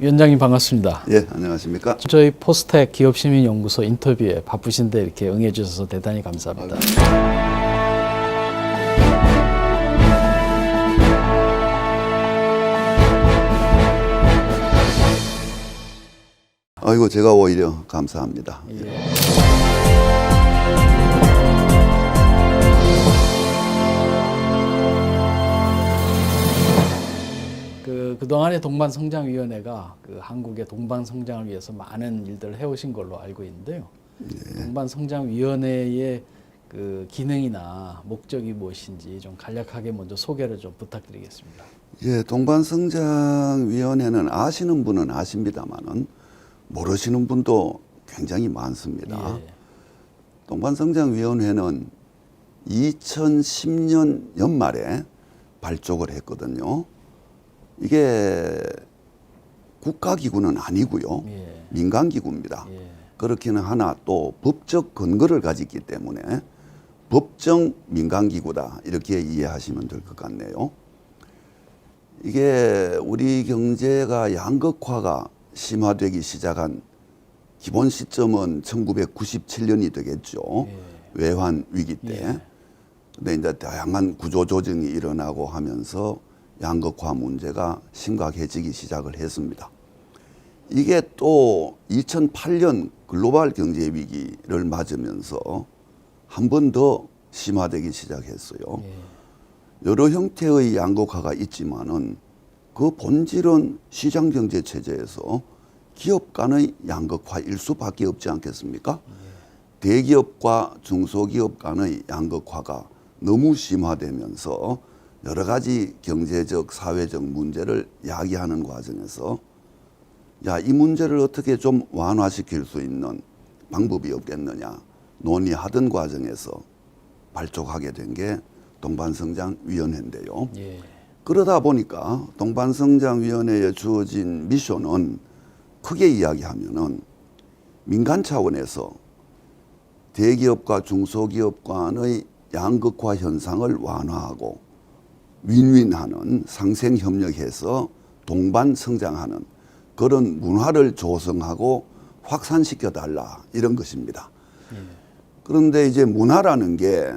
위원장님 반갑습니다. 예, 안녕하십니까? 저희 포스텍 기업시민연구소 인터뷰에 바쁘신데 이렇게 응해 주셔서 대단히 감사합니다. 아이고, 제가 오히려 감사합니다. 그동안의 동반성장위원회가 한국의 동반성장을 위해서 많은 일들을 해오신 걸로 알고 있는데요. 동반성장위원회의 기능이나 목적이 무엇인지 좀 간략하게 먼저 소개를 좀 부탁드리겠습니다. 예, 동반성장위원회는 아시는 분은 아십니다만은 모르시는 분도 굉장히 많습니다. 예. 동반성장위원회는 2010년 연말에 발족을 했거든요. 이게 국가기구는 아니고요. 예. 민간기구입니다. 예. 그렇기는 하나 또 법적 근거를 가지기 때문에 법정 민간기구다 이렇게 이해하시면 될 것 같네요. 이게 우리 경제가 양극화가 심화되기 시작한 기본 시점은 1997년이 되겠죠. 예. 외환 위기 때. 예. 근데 이제 다양한 구조 조정이 일어나고 하면서 양극화 문제가 심각해지기 시작을 했습니다. 이게 또 2008년 글로벌 경제 위기를 맞으면서 한 번 더 심화되기 시작했어요. 예. 여러 형태의 양극화가 있지만은 그 본질은 시장 경제 체제에서 기업 간의 양극화일 수밖에 없지 않겠습니까? 대기업과 중소기업 간의 양극화가 너무 심화되면서 여러 가지 경제적, 사회적 문제를 야기하는 과정에서 이 문제를 어떻게 좀 완화시킬 수 있는 방법이 없겠느냐 논의하던 과정에서 발족하게 된 게 동반성장위원회인데요. 예. 그러다 보니까 동반성장위원회에 주어진 미션은 크게 이야기하면은 민간 차원에서 대기업과 중소기업 간의 양극화 현상을 완화하고 윈윈하는 상생협력해서 동반성장하는 그런 문화를 조성하고 확산시켜달라 이런 것입니다. 그런데 이제 문화라는 게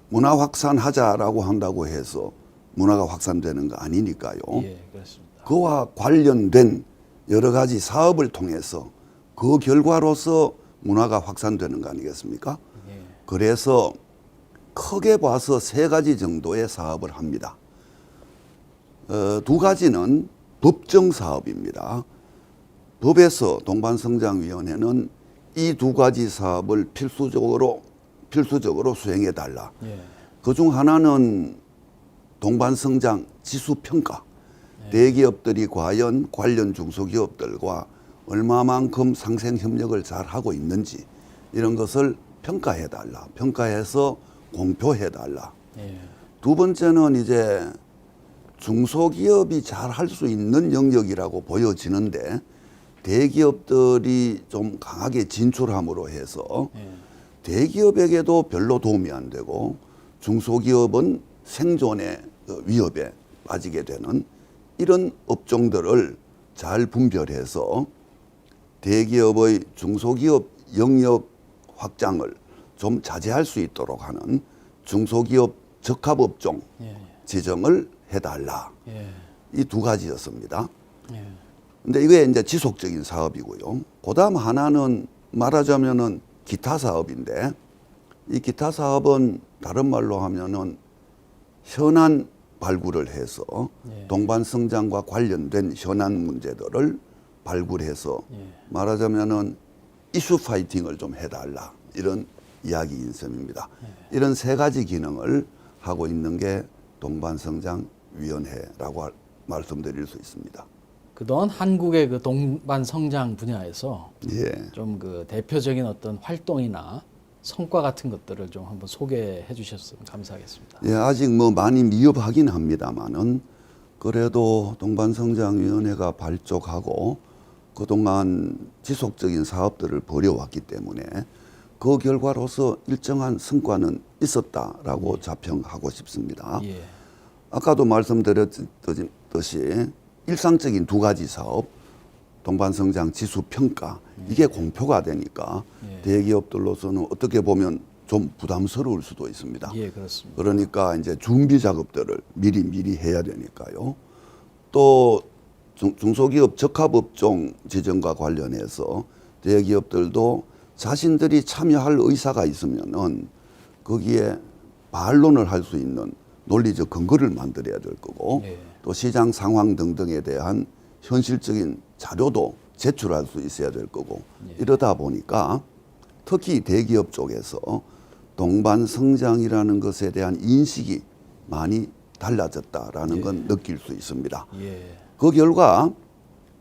문화 확산하자라고 한다고 해서 문화가 확산되는 거 아니니까요. 예, 그렇습니다. 그와 관련된 여러 가지 사업을 통해서 그 결과로서 문화가 확산되는 거 아니겠습니까? 예. 그래서 크게 봐서 세 가지 정도의 사업을 합니다. 두 가지는 법정 사업입니다. 법에서 동반성장위원회는 이 두 가지 사업을 필수적으로 수행해 달라. 예. 그중 하나는 동반성장 지수평가. 대기업들이 과연 관련 중소기업들과 얼마만큼 상생협력을 잘 하고 있는지 이런 것을 평가해 달라. 평가해서 공표해 달라. 예. 두 번째는 이제 중소기업이 잘 할 수 있는 영역이라고 보여지는데 대기업들이 좀 강하게 진출함으로 해서 예. 대기업에게도 별로 도움이 안 되고 중소기업은 생존의 위협에 빠지게 되는 이런 업종들을 잘 분별해서 대기업의 중소기업 영역 확장을 좀 자제할 수 있도록 하는 중소기업 적합업종 예. 지정을 해달라. 예. 이 두 가지였습니다. 예. 근데 이게 이제 지속적인 사업이고요. 그다음 하나는 말하자면은 기타 사업인데 이 기타 사업은 다른 말로 하면은 현안 발굴을 해서 예. 동반성장과 관련된 현안 문제들을 발굴해서 예. 말하자면은 이슈 파이팅을 좀 해달라 이런 이야기인 셈입니다. 이런 세 가지 기능을 하고 있는 게 동반성장위원회라고 말씀드릴 수 있습니다. 그동안 한국의 동반성장 분야에서 예. 좀 대표적인 어떤 활동이나 성과 같은 것들을 좀 한번 소개해 주셨으면 감사하겠습니다. 예, 아직 많이 미흡하긴 합니다만은 그래도 동반성장위원회가 발족하고 그동안 지속적인 사업들을 벌여왔기 때문에 그 결과로서 일정한 성과는 있었다라고 자평하고 싶습니다. 예. 아까도 말씀드렸듯이 일상적인 두 가지 사업, 동반성장 지수 평가 이게 공표가 되니까 예. 대기업들로서는 어떻게 보면 좀 부담스러울 수도 있습니다. 예, 그렇습니다. 그러니까 이제 준비 작업들을 미리 해야 되니까요. 또 중소기업 적합업종 지정과 관련해서 대기업들도 자신들이 참여할 의사가 있으면은 거기에 반론을 할 수 있는 논리적 근거를 만들어야 될 거고 예. 또 시장 상황 등등에 대한 현실적인 자료도 제출할 수 있어야 될 거고 이러다 보니까 특히 대기업 쪽에서 동반 성장이라는 것에 대한 인식이 많이 달라졌다라는 건 느낄 수 있습니다. 예. 그 결과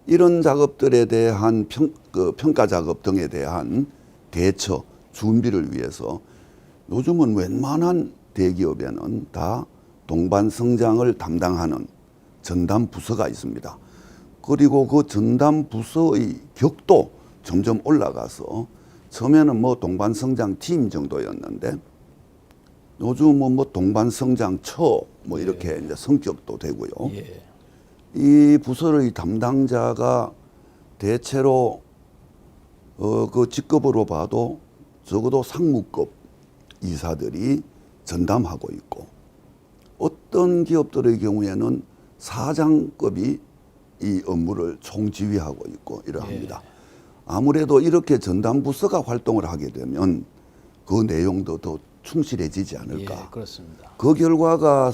이런 작업들에 대한 평가 작업 등에 대한 대처, 준비를 위해서 요즘은 웬만한 대기업에는 다 동반 성장을 담당하는 전담 부서가 있습니다. 그리고 그 전담 부서의 격도 점점 올라가서 처음에는 뭐 동반 성장 팀 정도였는데 요즘은 뭐 동반 성장처 뭐 이렇게 이제 성격도 되고요. 예. 이 부서의 담당자가 대체로 그 직급으로 봐도 적어도 상무급 이사들이 전담하고 있고 어떤 기업들의 경우에는 사장급이 이 업무를 총지휘하고 있고 이러합니다. 아무래도 이렇게 전담 부서가 활동을 하게 되면 그 내용도 더 충실해지지 않을까. 예, 그렇습니다. 그 결과가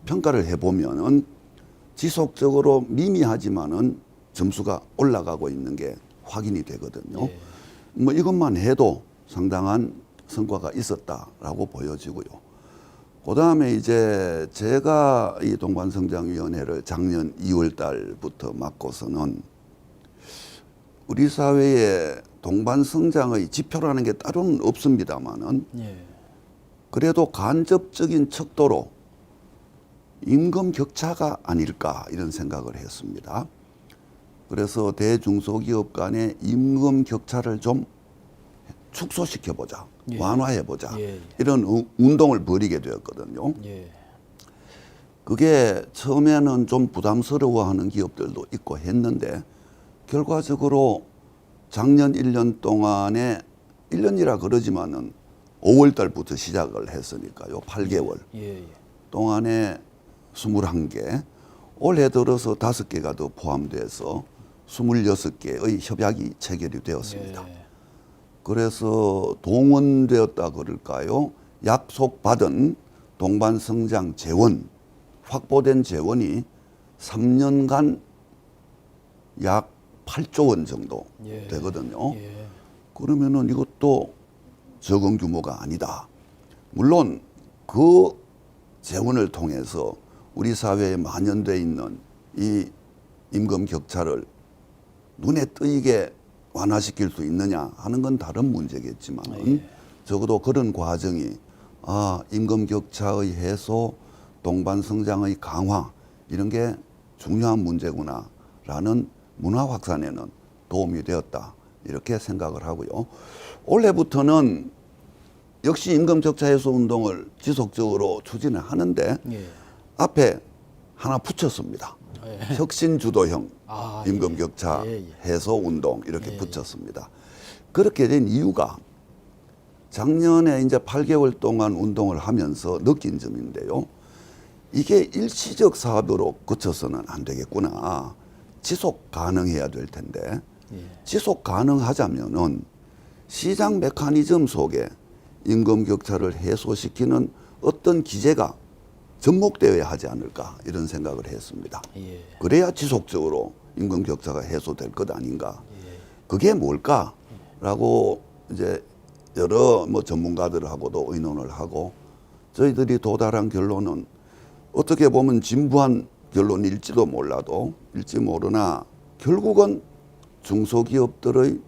평가를 해보면은 지속적으로 미미하지만은 점수가 올라가고 있는 게 확인이 되거든요. 예. 뭐 이것만 해도 상당한 성과가 있었다라고 보여지고요. 그 다음에 이제 제가 이 동반성장위원회를 작년 2월 달부터 맡고서는 우리 사회에 동반성장의 지표라는 게 따로는 없습니다만은 예. 그래도 간접적인 척도로 임금 격차가 아닐까 이런 생각을 했습니다. 그래서 대중소기업 간의 임금 격차를 좀 축소시켜보자, 예. 완화해보자 예. 이런 운동을 벌이게 되었거든요. 예. 그게 처음에는 좀 부담스러워하는 기업들도 있고 했는데 결과적으로 작년 1년 동안에 1년이라 그러지만은 5월 달부터 시작을 했으니까요. 8개월 예. 예. 동안에 21개, 올해 들어서 5개가 더 포함돼서 26개의 협약이 체결이 되었습니다. 예. 그래서 동원되었다 그럴까요? 약속받은 동반성장 재원, 확보된 재원이 3년간 약 8조 원 정도 예. 되거든요. 예. 그러면은 이것도 적은 규모가 아니다. 물론 그 재원을 통해서 우리 사회에 만연돼 있는 이 임금 격차를 눈에 띄게 완화시킬 수 있느냐 하는 건 다른 문제겠지만 예. 적어도 그런 과정이 임금 격차의 해소, 동반 성장의 강화 이런 게 중요한 문제구나라는 문화 확산에는 도움이 되었다 이렇게 생각을 하고요. 올해부터는 역시 임금 격차 해소 운동을 지속적으로 추진을 하는데 예. 앞에 하나 붙였습니다. 예. 혁신 주도형 임금 예. 격차 예, 예. 해소 운동 이렇게 예, 붙였습니다. 그렇게 된 이유가 작년에 이제 8개월 동안 운동을 하면서 느낀 점인데요. 이게 일시적 사업으로 그쳐서는 안 되겠구나. 지속 가능해야 될 텐데 예. 지속 가능하자면은 시장 메커니즘 속에 임금 격차를 해소시키는 어떤 기제가 접목되어야 하지 않을까 이런 생각을 했습니다. 예. 그래야 지속적으로 임금 격차가 해소될 것 아닌가. 예. 그게 뭘까라고 이제 여러 뭐 전문가들하고도 의논을 하고 저희들이 도달한 결론은 어떻게 보면 진부한 결론일지도 몰라도 일지 모르나 결국은 중소기업들의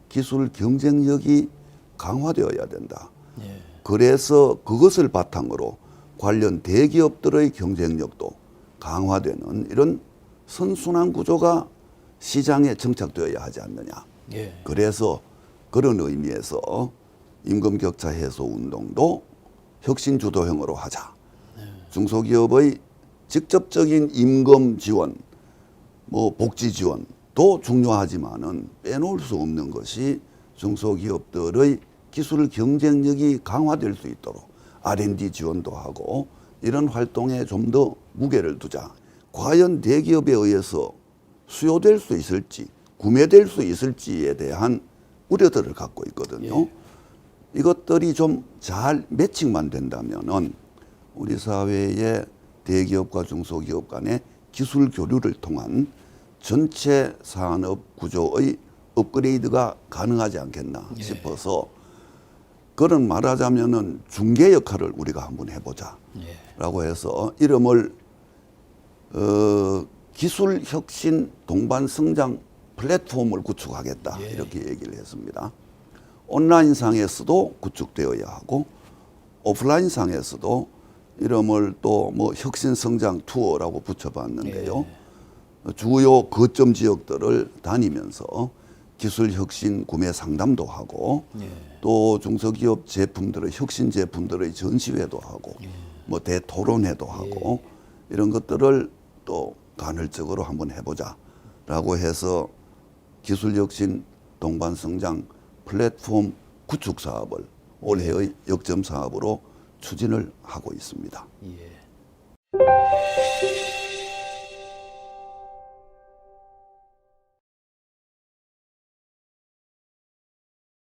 기술 경쟁력이 강화되어야 된다. 예. 그래서 그것을 바탕으로 관련 대기업들의 경쟁력도 강화되는 이런 선순환 구조가 시장에 정착되어야 하지 않느냐. 예. 그래서 그런 의미에서 임금 격차 해소 운동도 혁신 주도형으로 하자. 중소기업의 직접적인 임금 지원, 뭐 복지 지원 또 중요하지만은 빼놓을 수 없는 것이 중소기업들의 기술 경쟁력이 강화될 수 있도록 R&D 지원도 하고 이런 활동에 좀 더 무게를 두자. 과연 대기업에 의해서 수요될 수 있을지, 구매될 수 있을지에 대한 우려들을 갖고 있거든요. 예. 이것들이 좀 잘 매칭만 된다면은 우리 사회의 대기업과 중소기업 간의 기술 교류를 통한 전체 산업 구조의 업그레이드가 가능하지 않겠나 예. 싶어서 그런 말하자면은 중개 역할을 우리가 한번 해보자라고 예. 해서 이름을 기술 혁신 동반 성장 플랫폼을 구축하겠다 예. 이렇게 얘기를 했습니다. 온라인 상에서도 구축되어야 하고 오프라인 상에서도 이름을 또 뭐 혁신 성장 투어라고 붙여봤는데요. 주요 거점 지역들을 다니면서 기술 혁신 구매 상담도 하고 예. 또 중소기업 제품들의 혁신 제품들의 전시회도 하고 뭐 대토론회도 하고 이런 것들을 또 간헐적으로 한번 해보자라고 해서 기술 혁신 동반 성장 플랫폼 구축 사업을 올해의 역점 사업으로 추진을 하고 있습니다. 예.